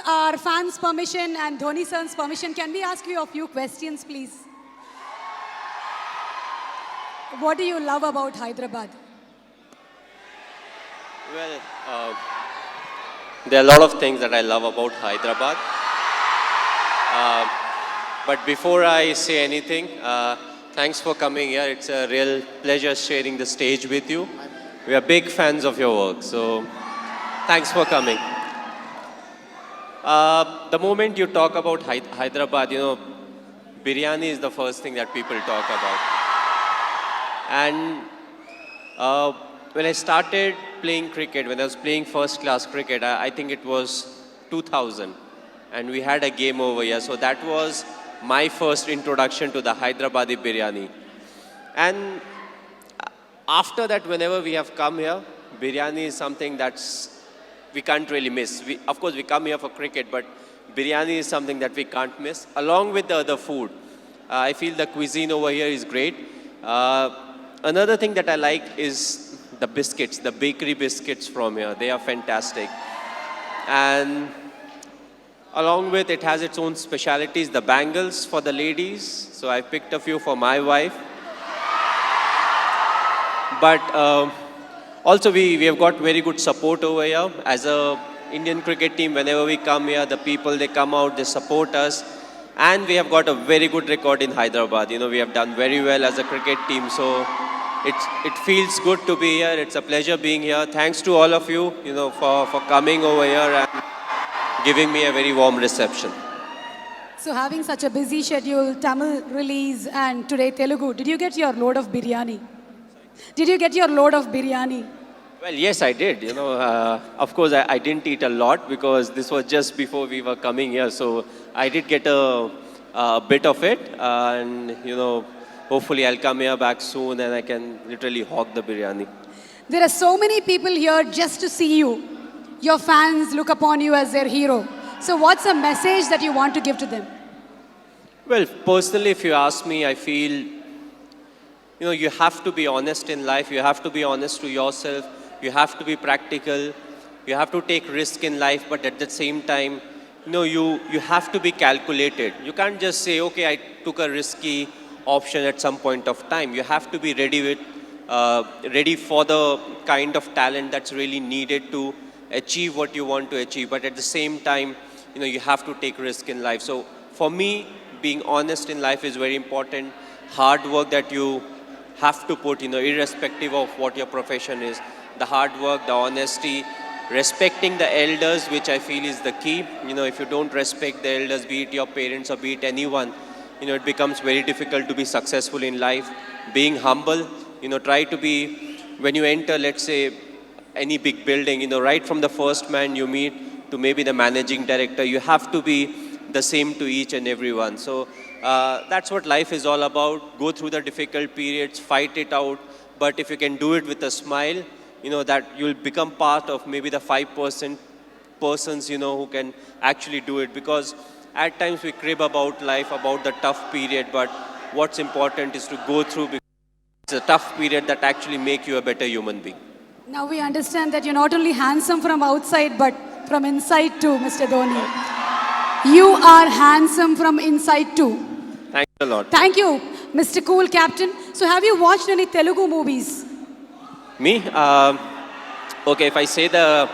Our fans' permission and Dhoni sir's permission, can we ask you a few questions, please? What do you love about Hyderabad? Well, there are a lot of things that I love about Hyderabad. But before I say anything, thanks for coming here. It's a real pleasure sharing the stage with you. We are big fans of your work, so thanks for coming. The moment you talk about Hyderabad, biryani is the first thing that people talk about. And when I started playing cricket, when I was playing first class cricket, I think it was 2000. And we had a game over here. So that was my first introduction to the Hyderabadi biryani. And after that, whenever we have come here, biryani is something we can't really miss. Of course, we come here for cricket, but biryani is something that we can't miss, along with the other food. I feel the cuisine over here is great. Another thing that I like is the biscuits, the bakery biscuits from here. They are fantastic. And along with it has its own specialities, the bangles for the ladies. So I picked a few for my wife. But also we have got very good support over here. As a Indian cricket team, whenever we come here, the people, they come out, they support us. And we have got a very good record in Hyderabad. We have done very well as a cricket team. So it feels good to be here. It's a pleasure being here. Thanks to all of you, for coming over here and giving me a very warm reception. So having such a busy schedule, Tamil release and today Telugu, did you get your load of biryani? Did you get your load of biryani? Well, yes, I did. Of course, I didn't eat a lot because this was just before we were coming here. So I did get a bit of it. And, hopefully I'll come here back soon and I can literally hog the biryani. There are so many people here just to see you. Your fans look upon you as their hero. So what's a message that you want to give to them? Well, personally, if you ask me, I feel, you have to be honest in life. You have to be honest to yourself. You have to be practical. You have to take risk in life, but at the same time, you have to be calculated. You can't just say, okay, I took a risky option at some point of time. You have to be ready for the kind of talent that's really needed to achieve what you want to achieve. But at the same time, you have to take risk in life. So for me, being honest in life is very important. Hard work that you have to put, irrespective of what your profession is. The hard work, the honesty, respecting the elders, which I feel is the key. If you don't respect the elders, be it your parents or be it anyone, it becomes very difficult to be successful in life. Being humble, try to be, when you enter, let's say, any big building, right from the first man you meet to maybe the managing director, you have to be the same to each and everyone. So that's what life is all about. Go through the difficult periods, fight it out. But if you can do it with a smile, that you'll become part of maybe the 5% persons, who can actually do it. Because at times we crib about life, about the tough period. But what's important is to go through, because it's a tough period that actually make you a better human being. Now we understand that you're not only handsome from outside, but from inside too, Mr. Dhoni. You are handsome from inside too. Thanks a lot. Thank you, Mr. Cool Captain. So have you watched any Telugu movies? Me? Okay, if I say the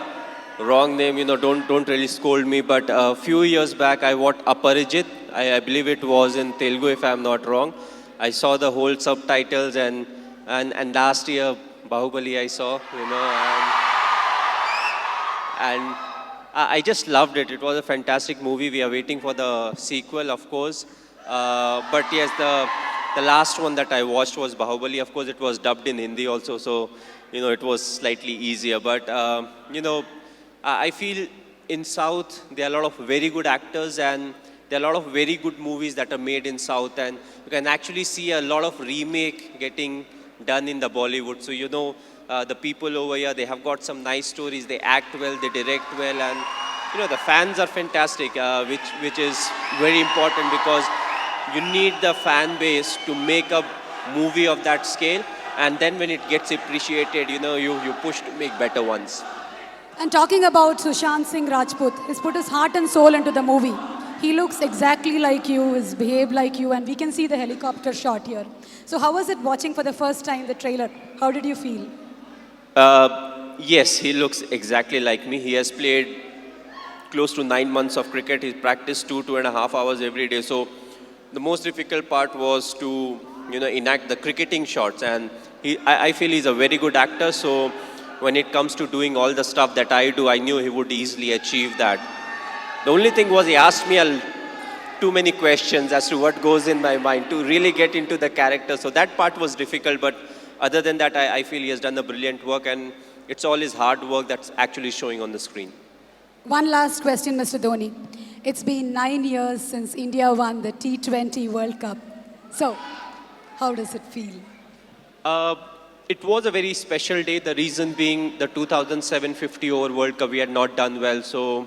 wrong name, don't really scold me. But a few years back, I watched Aparijit. I believe it was in Telugu, if I'm not wrong. I saw the whole subtitles and last year, Bahubali I saw, and I just loved it. It was a fantastic movie. We are waiting for the sequel, of course. But yes, the last one that I watched was Bahubali. Of course, it was dubbed in Hindi also, so, it was slightly easier. But, I feel in South, there are a lot of very good actors and there are a lot of very good movies that are made in South. And you can actually see a lot of remake getting done in the Bollywood. So, the people over here, they have got some nice stories. They act well, they direct well. And, the fans are fantastic, which is very important because you need the fan base to make a movie of that scale. And then when it gets appreciated, you push to make better ones. And talking about Sushant Singh Rajput, he's put his heart and soul into the movie. He looks exactly like you, is behaved like you, and we can see the helicopter shot here. So how was it watching for the first time the trailer? How did you feel? Yes, he looks exactly like me. He has played close to 9 months of cricket. He's practiced 2.5 hours every day. So the most difficult part was to, enact the cricketing shots. And I feel he's a very good actor. So when it comes to doing all the stuff that I do, I knew he would easily achieve that. The only thing was he asked me too many questions as to what goes in my mind to really get into the character. So that part was difficult. But other than that, I feel he has done a brilliant work. And it's all his hard work that's actually showing on the screen. One last question, Mr. Dhoni. It's been 9 years since India won the T20 World Cup. So, how does it feel? It was a very special day. The reason being the 2007 50 over World Cup, we had not done well. So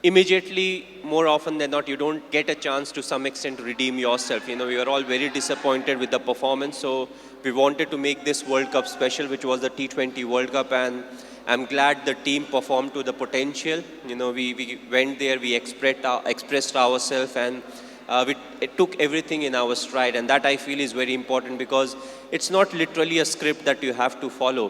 immediately, more often than not, you don't get a chance to some extent to redeem yourself. We were all very disappointed with the performance. So we wanted to make this World Cup special, which was the T20 World Cup. And I'm glad the team performed to the potential. We went there, we expressed ourselves, and it took everything in our stride. And that I feel is very important because it's not literally a script that you have to follow,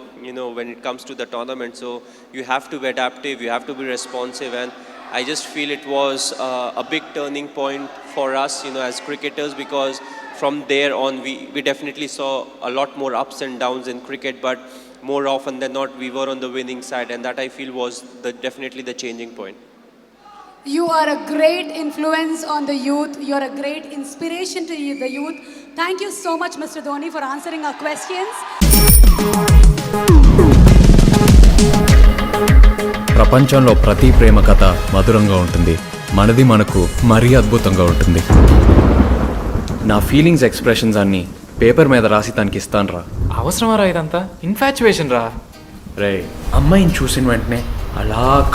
when it comes to the tournament. So you have to be adaptive, you have to be responsive. And I just feel it was a big turning point for us, as cricketers, because from there on, we definitely saw a lot more ups and downs in cricket, but more often than not, we were on the winning side, and that I feel was definitely the changing point. You are a great influence on the youth. You are a great inspiration to the youth. Thank you so much, Mr. Dhoni, for answering our questions. ప్రపంచంలో ప్రతి ప్రేమ కథ మధురంగా ఉంటుంది. మనది మనకు మరీ అద్భుతంగా ఉంటుంది. నా ఫీలింగ్స్ ఎక్స్ప్రెషన్స్ అన్నీ పేపర్ మీద రాసి తనకి ఇస్తాను రా. అవసరమా రా ఇదంతా? ఇన్ఫాచ్యువేషన్ రా. రే, అమ్మాయిని చూసిన వెంటనే అలా